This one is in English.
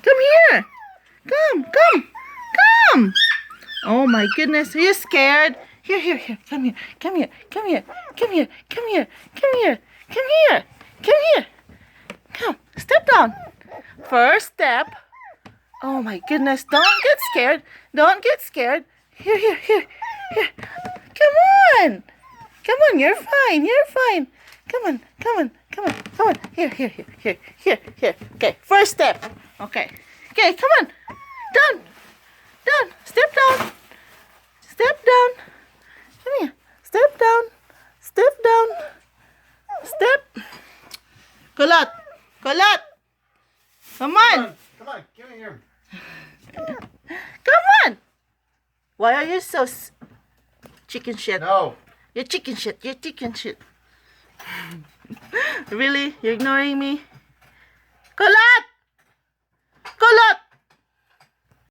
Come here. Come. Oh my goodness, are you scared? Here. Come here. Come here. Come. Step down. First step. Oh my goodness, don't get scared. Here. Come on. You're fine. Come on. Here. Okay, first step. Okay, come on. Down. Step down. Come here. Step down. Step. Kulot. Come on. Come on, give me here. Come on. Why are you so chicken shit? No. You're chicken shit. Really? You're ignoring me? Kulot!